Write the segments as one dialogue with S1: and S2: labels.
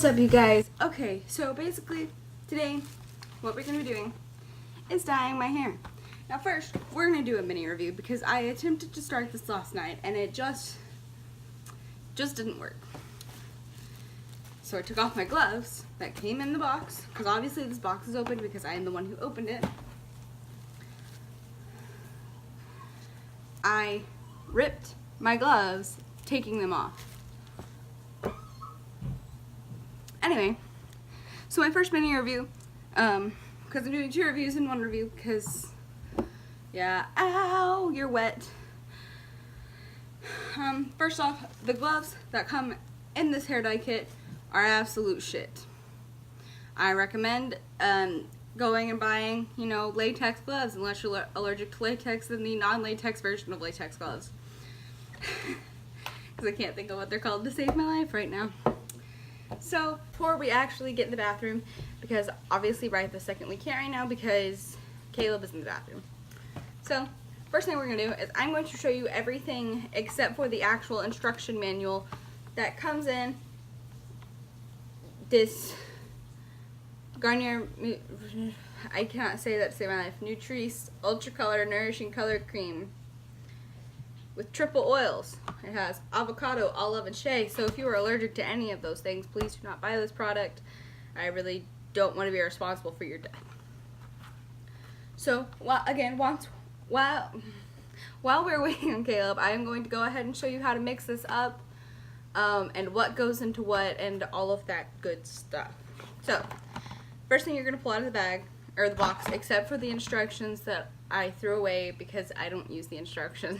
S1: What's up, you guys? Okay, so basically today what we're going to be doing is dyeing my hair. Now first, we're going to do a mini review because I attempted to start this last night and it just didn't work. So I took off my gloves that came in the box, because obviously this box is open because I am the one who opened it. I ripped my gloves, taking them off. Anyway, so my first mini review, because I'm doing 2 reviews in 1 review, because, yeah, ow, you're wet. First off, the gloves that come in this hair dye kit are absolute shit. I recommend going and buying, latex gloves, unless you're allergic to latex, and the non-latex version of latex gloves. Because I can't think of what they're called to save my life right now. So, before we actually get in the bathroom, because obviously right this second we can't right now because Caleb is in the bathroom. So, first thing we're going to do is I'm going to show you everything except for the actual instruction manual that comes in this Garnier, I cannot say that to save my life, Nutrice Ultra Color Nourishing Color Cream with triple oils. It has avocado, olive, and shea. So if you are allergic to any of those things, please do not buy this product. I really don't want to be responsible for your death. So, while we're waiting on Caleb, I am going to go ahead and show you how to mix this up, and what goes into what, and all of that good stuff. So, first thing you're going to pull out of the bag, or the box, except for the instructions that I threw away because I don't use the instructions.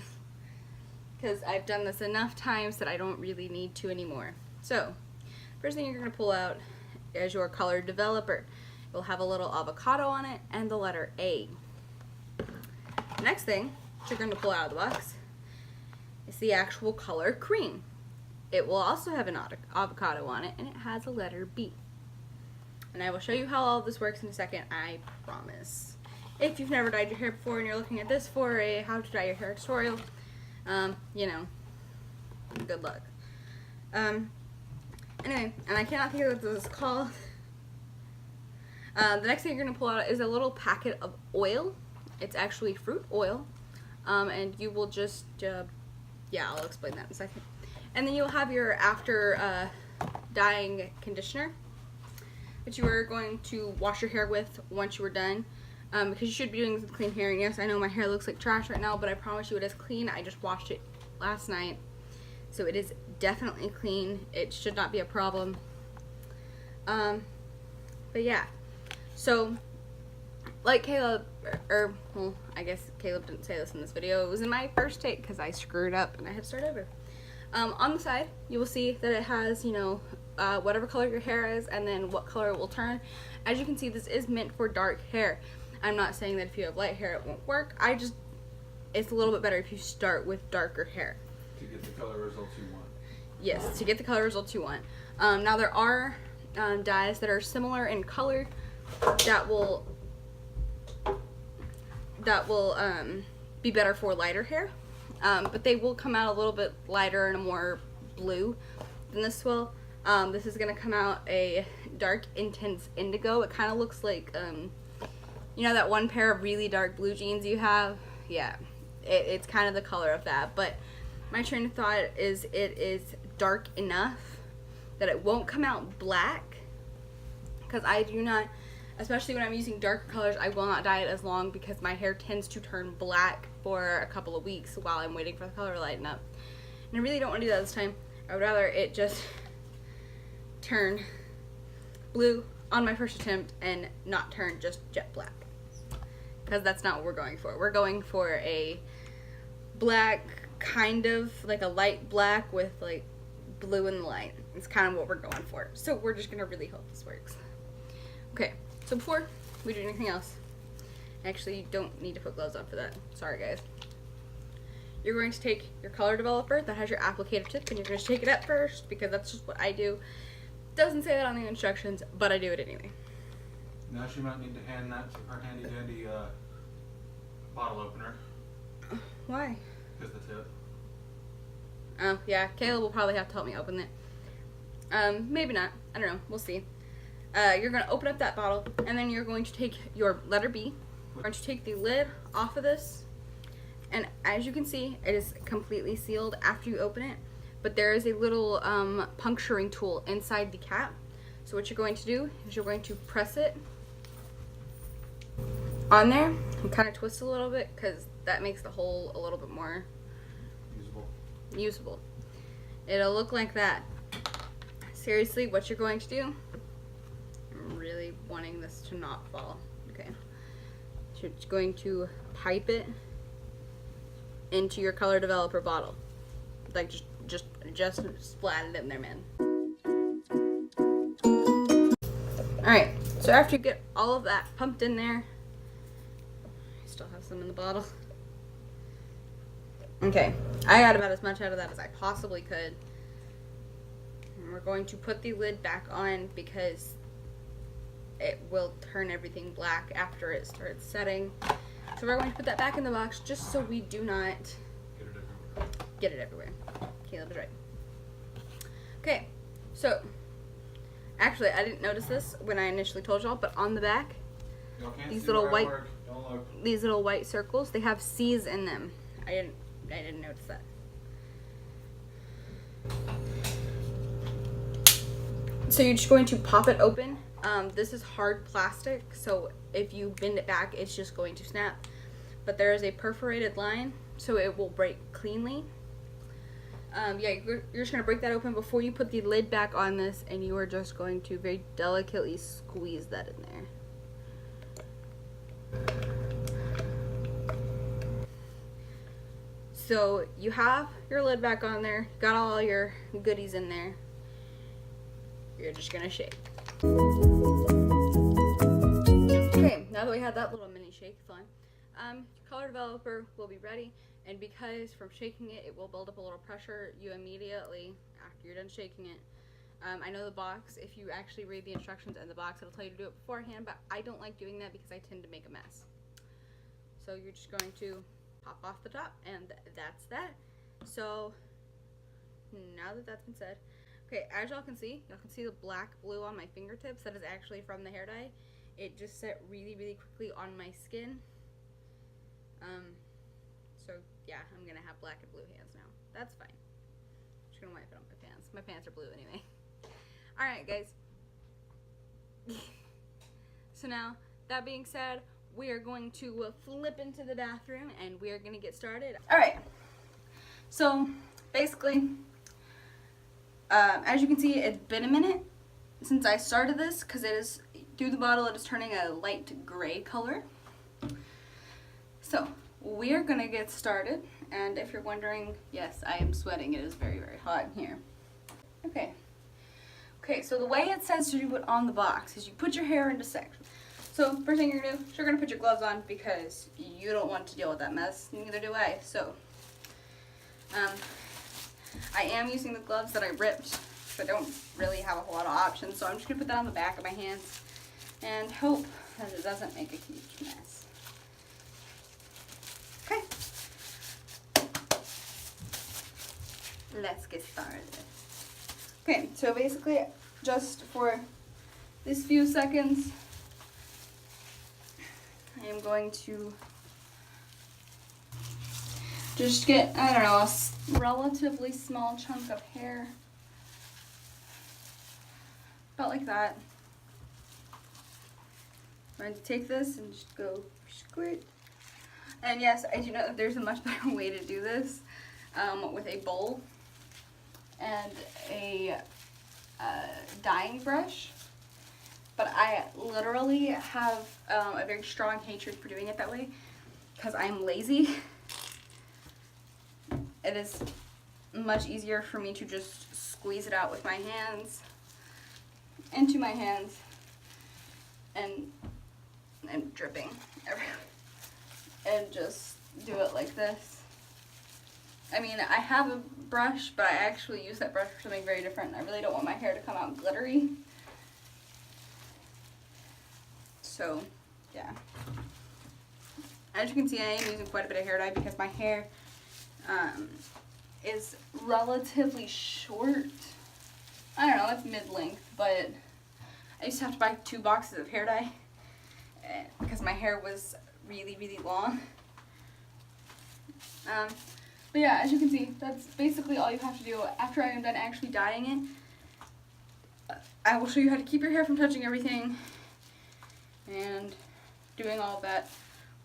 S1: Because I've done this enough times that I don't really need to anymore. So, first thing you're going to pull out is your color developer. It will have a little avocado on it and the letter A. Next thing you're going to pull out of the box is the actual color cream. It will also have an avocado on it, and it has a letter B. And I will show you how all of this works in a second, I promise. If you've never dyed your hair before and you're looking at this for a how to dye your hair tutorial, good luck. Anyway, and I cannot think of what this is called. The next thing you're going to pull out is a little packet of oil. It's actually fruit oil. And you will just, I'll explain that in a second. And then you'll have your after dyeing conditioner, which you are going to wash your hair with once you are done. Because you should be doing some clean hair. And yes, I know my hair looks like trash right now, but I promise you it is clean. I just washed it last night. So it is definitely clean. It should not be a problem. But yeah. So, like Caleb, well, I guess Caleb didn't say this in this video. It was in my first take because I screwed up and I had to start over. On the side, you will see that it has, whatever color your hair is and then what color it will turn. As you can see, this is meant for dark hair. I'm not saying that if you have light hair it won't work. It's a little bit better if you start with darker hair.
S2: To get the color results you want.
S1: Yes, to get the color results you want. Now there are dyes that are similar in color that will be better for lighter hair. But they will come out a little bit lighter and a more blue than this will. This is going to come out a dark, intense indigo. It kind of looks like, that one pair of really dark blue jeans you have? Yeah, it's kind of the color of that. But my train of thought is it is dark enough that it won't come out black. Because I do not, especially when I'm using darker colors, I will not dye it as long because my hair tends to turn black for a couple of weeks while I'm waiting for the color to lighten up. And I really don't want to do that this time. I would rather it just turn blue on my first attempt and not turn just jet black. Because that's not what we're going for. We're going for a black, kind of like a light black with like blue in the light. It's kind of what we're going for. So we're just going to really hope this works. Okay, so before we do anything else, actually you don't need to put gloves on for that. Sorry guys. You're going to take your color developer that has your applicator tip and you're going to shake it up first because that's just what I do. Doesn't say that on the instructions, but I do it anyway.
S2: Now she might need to hand that to her handy dandy bottle opener.
S1: Why?
S2: Because the tip.
S1: Oh, yeah, Caleb will probably have to help me open it. Maybe not. I don't know. We'll see. You're going to open up that bottle, and then you're going to take your letter B. You're going to take the lid off of this, and as you can see, it is completely sealed after you open it, but there is a little puncturing tool inside the cap. So what you're going to do is you're going to press it on there and kind of twist a little bit, because that makes the hole a little bit more usable. It'll look like that. Seriously, what you're going to do, I'm really wanting this to not fall. Okay. So you're going to pipe it into your color developer bottle. Like just splat it in there, man. Alright, so after you get all of that pumped in there, I still have some in the bottle. Okay, I got about as much out of that as I possibly could. And we're going to put the lid back on because it will turn everything black after it starts setting. So we're going to put that back in the box just so we do not get it everywhere. Caleb is right. Okay, so actually I didn't notice this when I initially told y'all, but on the back, these little white circles, they have C's in them. I didn't notice that. So you're just going to pop it open. This is hard plastic, so if you bend it back, it's just going to snap. But there is a perforated line, so it will break cleanly. Yeah, you're just going to break that open before you put the lid back on this, and you are just going to very delicately squeeze that in there. So you have your lid back on there, got all your goodies in there. You're just gonna shake. Okay, now that we had that little mini shake, fun, color developer will be ready, and because from shaking it, it will build up a little pressure, you immediately, after you're done shaking it, I know the box, if you actually read the instructions in the box, it'll tell you to do it beforehand, but I don't like doing that because I tend to make a mess. So you're just going to pop off the top, and that's that. So now that that's been said, okay, as y'all can see the black blue on my fingertips. That is actually from the hair dye. It just set really quickly on my skin. So yeah, I'm gonna have black and blue hands now. That's fine. Just gonna wipe it on my pants. My pants are blue anyway. All right, guys. So now, that being said, we are going to flip into the bathroom and we are going to get started. Alright, so basically, as you can see, it's been a minute since I started this because it is, through the bottle, it is turning a light gray color. So, we are going to get started, and if you're wondering, yes, I am sweating. It is very hot in here. Okay, so the way it says to do it on the box is you put your hair into sections. So first thing you're going to do is you're going to put your gloves on because you don't want to deal with that mess. Neither do I. So I am using the gloves that I ripped. So I don't really have a whole lot of options. So I'm just going to put that on the back of my hands and hope that it doesn't make a huge mess. Okay. Let's get started. Okay, so basically just for this few seconds, I am going to just get, I don't know, a relatively small chunk of hair. About like that. I'm going to take this and just go squirt. And yes, I do know that there's a much better way to do this with a bowl and a dyeing brush. But I literally have a very strong hatred for doing it that way because I'm lazy. It is much easier for me to just squeeze it out with my hands, into my hands, and dripping everywhere. And just do it like this. I mean, I have a brush, but I actually use that brush for something very different. I really don't want my hair to come out glittery. So, yeah. As you can see, I am using quite a bit of hair dye because my hair is relatively short. I don't know, it's mid-length, but I used to have to buy 2 boxes of hair dye because my hair was really, really long. But yeah, as you can see, that's basically all you have to do. After I am done actually dyeing it, I will show you how to keep your hair from touching everything and doing all that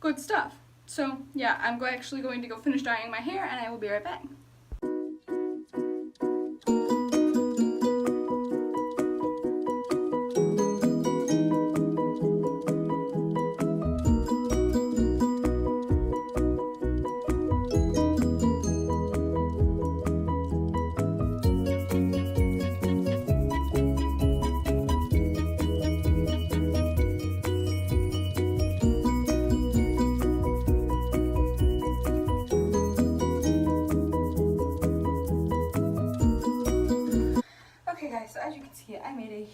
S1: good stuff. So yeah, I'm actually going to go finish dyeing my hair and I will be right back. Okay guys, so as you can see, I made a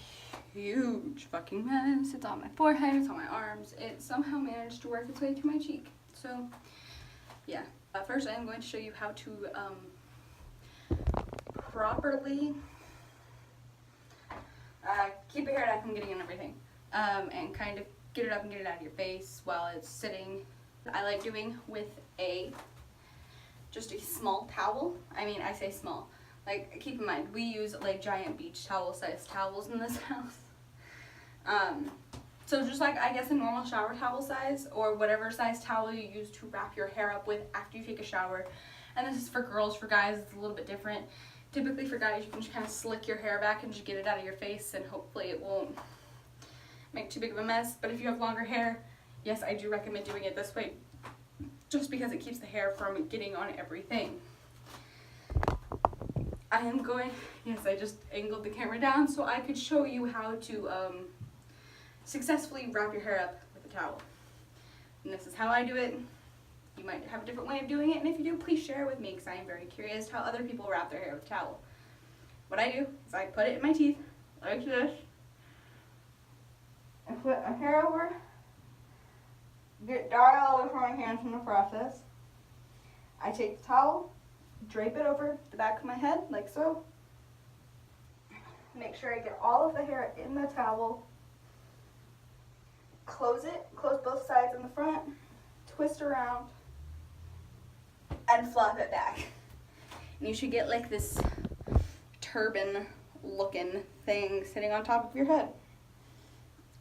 S1: huge fucking mess. It's on my forehead, it's on my arms. It somehow managed to work its way to my cheek. So, yeah. First, I'm going to show you how to properly keep your hair down from getting in everything. And kind of get it up and get it out of your face while it's sitting. I like doing with just a small towel. I mean, I say small. Like, keep in mind, we use like giant beach towel sized towels in this house. So just like, I guess, a normal shower towel size, or whatever size towel you use to wrap your hair up with after you take a shower. And this is for girls. For guys, it's a little bit different. Typically for guys, you can just kind of slick your hair back and just get it out of your face, and hopefully it won't make too big of a mess. But if you have longer hair, yes, I do recommend doing it this way, just because it keeps the hair from getting on everything. I am going, yes, I just angled the camera down so I could show you how to successfully wrap your hair up with a towel. And this is how I do it. You might have a different way of doing it, and if you do, please share it with me, because I am very curious how other people wrap their hair with a towel. What I do is I put it in my teeth, like this. I put my hair over, get dye all over my hands in the process. I take the towel, drape it over the back of my head, like so. Make sure I get all of the hair in the towel. Close it, close both sides in the front, twist around, and flop it back. And you should get like this turban looking thing sitting on top of your head.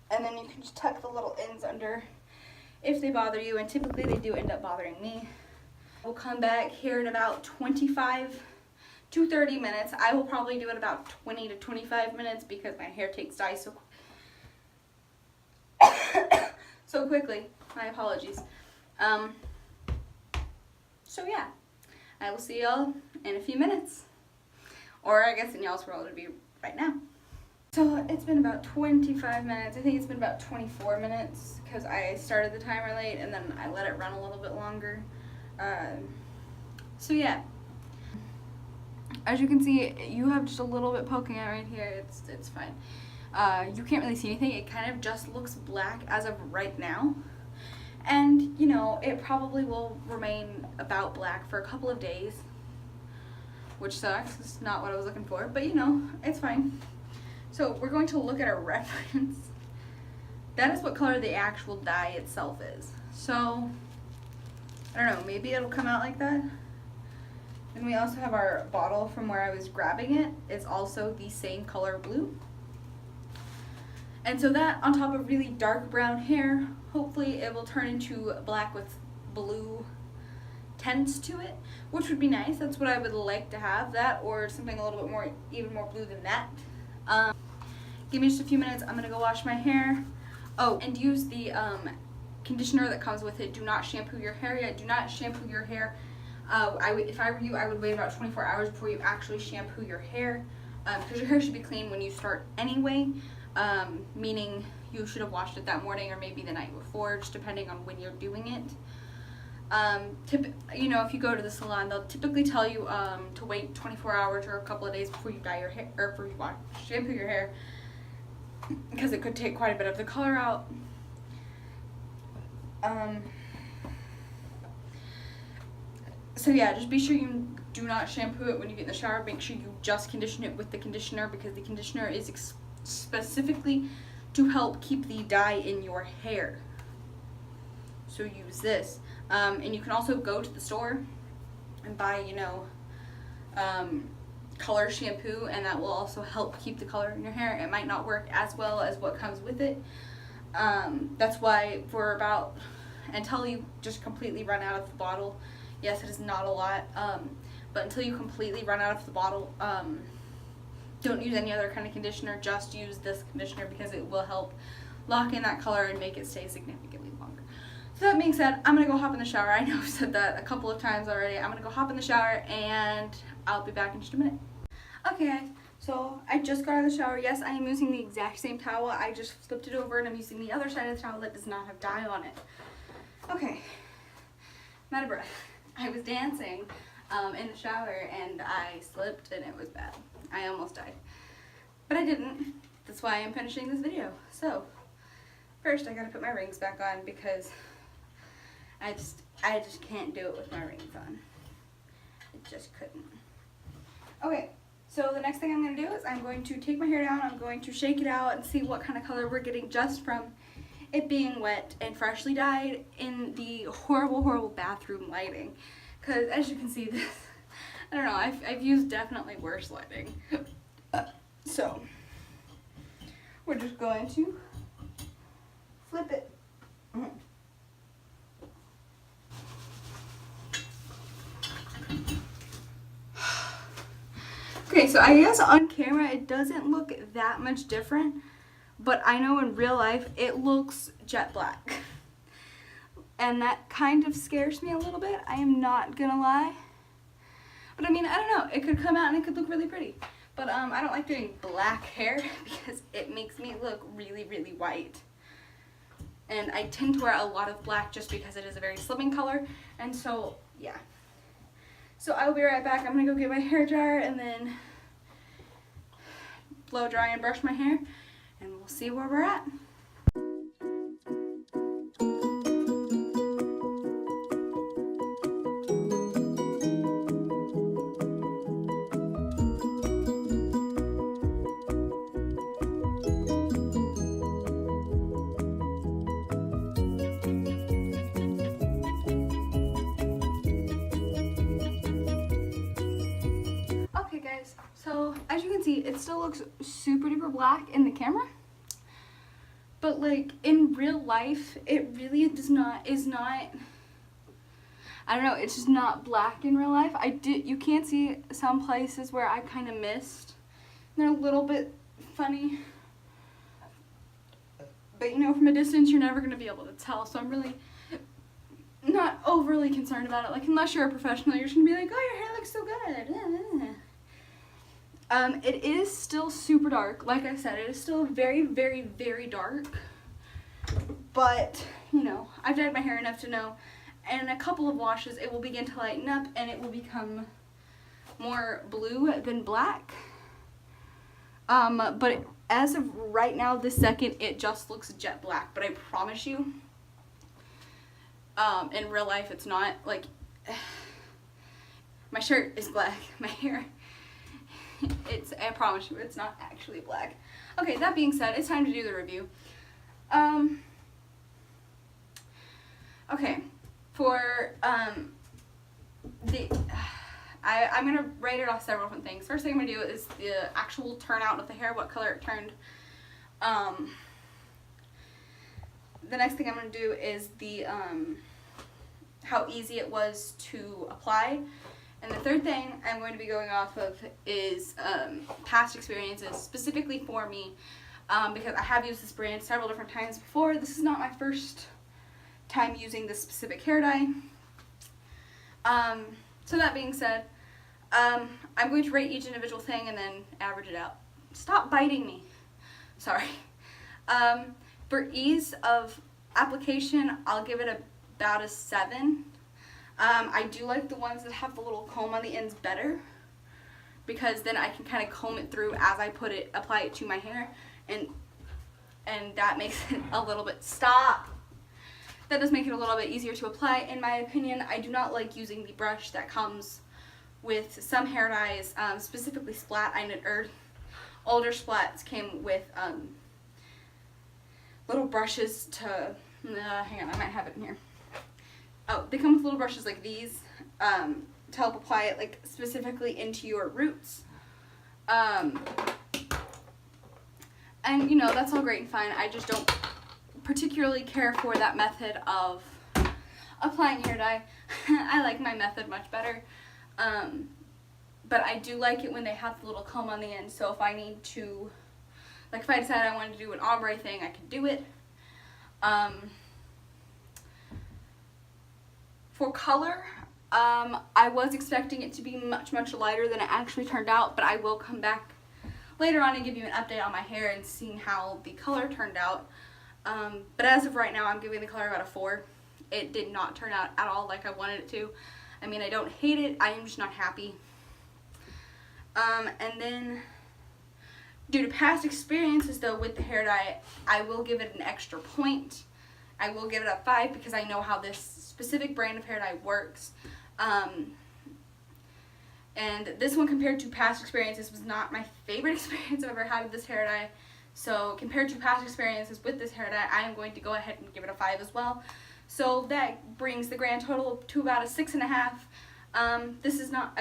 S1: And then you can just tuck the little ends under if they bother you, and typically they do end up bothering me. We'll come back here in about 25 to 30 minutes. I will probably do it about 20 to 25 minutes because my hair takes dye so quickly. My apologies. So yeah, I will see y'all in a few minutes. Or I guess in y'all's world it'll be right now. So it's been about 25 minutes. I think it's been about 24 minutes because I started the timer late and then I let it run a little bit longer. So yeah, as you can see, you have just a little bit poking out right here. It's fine. You can't really see anything. It kind of just looks black as of right now, and you know, it probably will remain about black for a couple of days, which sucks. It's not what I was looking for, but you know, it's fine. So we're going to look at our reference. That is what color the actual dye itself is. So I don't know, maybe it'll come out like that. And we also have our bottle from where I was grabbing it. It's also the same color blue. And so that, on top of really dark brown hair, hopefully it will turn into black with blue tints to it, which would be nice. That's what I would like to have, that or something a little bit more, even more blue than that. Give me just a few minutes. I'm gonna go wash my hair. Oh, and use the conditioner that comes with it. Do not shampoo your hair yet. Do not shampoo your hair. If I were you, I would wait about 24 hours before you actually shampoo your hair, because your hair should be clean when you start anyway, meaning you should have washed it that morning or maybe the night before, just depending on when you're doing it. You know, if you go to the salon, they'll typically tell you to wait 24 hours or a couple of days before you dye your hair, or before you shampoo your hair, because it could take quite a bit of the color out. So yeah, just be sure you do not shampoo it when you get in the shower. Make sure you just condition it with the conditioner, because the conditioner is specifically to help keep the dye in your hair. So use this. And you can also go to the store and buy, you know, color shampoo, and that will also help keep the color in your hair. It might not work as well as what comes with it. That's why for about, until you just completely run out of the bottle, yes, it is not a lot, but until you completely run out of the bottle, don't use any other kind of conditioner, just use this conditioner, because it will help lock in that color and make it stay significantly longer. So that being said, I'm gonna go hop in the shower. I know I've said that a couple of times already. I'm gonna go hop in the shower and I'll be back in just a minute. Okay guys, so I just got out of the shower. Yes, I am using the exact same towel. I just flipped it over and I'm using the other side of the towel that does not have dye on it. Okay, I'm out of breath. I was dancing in the shower and I slipped and it was bad. I almost died. But I didn't. That's why I'm finishing this video. So, first I gotta put my rings back on, because I just can't do it with my rings on. I just couldn't. Okay, so the next thing I'm going to do is I'm going to take my hair down, I'm going to shake it out and see what kind of color we're getting just from it being wet and freshly dyed in the horrible, horrible bathroom lighting. Because as you can see, this, I don't know, I've used definitely worse lighting. So, we're just going to flip it. Okay, so I guess on camera it doesn't look that much different, but I know in real life it looks jet black. And that kind of scares me a little bit, I am not gonna lie. But I mean, I don't know, it could come out and it could look really pretty. But I don't like doing black hair because it makes me look really, really white. And I tend to wear a lot of black just because it is a very slimming color, and so, yeah. So I will be right back. I'm gonna go get my hair dryer and then blow dry and brush my hair, and we'll see where we're at. So as you can see, it still looks super duper black in the camera, but like in real life it really is not, I don't know, it's just not black in real life. You can see some places where I kind of missed. They're a little bit funny, but you know, from a distance you're never going to be able to tell, so I'm really not overly concerned about it. Like, unless you're a professional, you're just going to be like, oh, your hair looks so good. It is still super dark. Like I said, it is still very, very, very dark. But, you know, I've dyed my hair enough to know in a couple of washes it will begin to lighten up and it will become more blue than black. But as of right now, this second, it just looks jet black. But I promise you, in real life, it's not. Like, my shirt is black. My hair, I promise you, it's not actually black. Okay, that being said, it's time to do the review. Okay, for, I'm gonna write it off several different things. First thing I'm gonna do is the actual turnout of the hair, what color it turned. The next thing I'm gonna do is the, how easy it was to apply. And the third thing I'm going to be going off of is past experiences, specifically for me, because I have used this brand several different times before. This is not my first time using this specific hair dye. So that being said, I'm going to rate each individual thing and then average it out. Stop biting me. Sorry. For ease of application, I'll give it about a 7. I do like the ones that have the little comb on the ends better, because then I can kind of comb it through as I apply it to my hair, and that makes it a little bit, that does make it a little bit easier to apply in my opinion. I do not like using the brush that comes with some hair dyes, specifically Splat. Older Splats came with little brushes to, hang on, I might have it in here. Oh, they come with little brushes like these to help apply it like specifically into your roots. And you know, that's all great and fine. I just don't particularly care for that method of applying hair dye. I like my method much better. But I do like it when they have the little comb on the end, so if I need to, like if I decide I wanted to do an ombre thing, I could do it. For color, I was expecting it to be much lighter than it actually turned out, but I will come back later on and give you an update on my hair and seeing how the color turned out. But as of right now, I'm giving the color about a 4. It did not turn out at all like I wanted it to. I mean, I don't hate it, I am just not happy. And then, due to past experiences though with the hair dye, I will give it an extra point. I will give it a 5 because I know how this specific brand of hair dye works. And this one, compared to past experiences, was not my favorite experience I've ever had with this hair dye. So compared to past experiences with this hair dye, I am going to go ahead and give it a 5 as well. So that brings the grand total to about a 6.5. This is not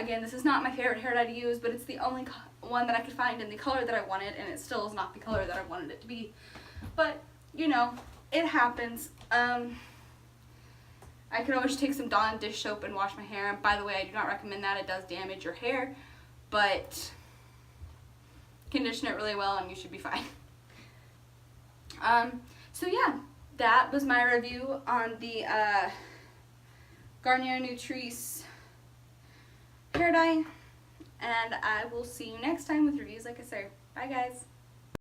S1: my favorite hair dye to use, but it's the only one that I could find in the color that I wanted, and it still is not the color that I wanted it to be. But, you know, it happens. I could always take some Dawn dish soap and wash my hair. And by the way, I do not recommend that. It does damage your hair, but condition it really well and you should be fine. So yeah, that was my review on the Garnier Nutrice hair dye, and I will see you next time with reviews like I say. Bye guys.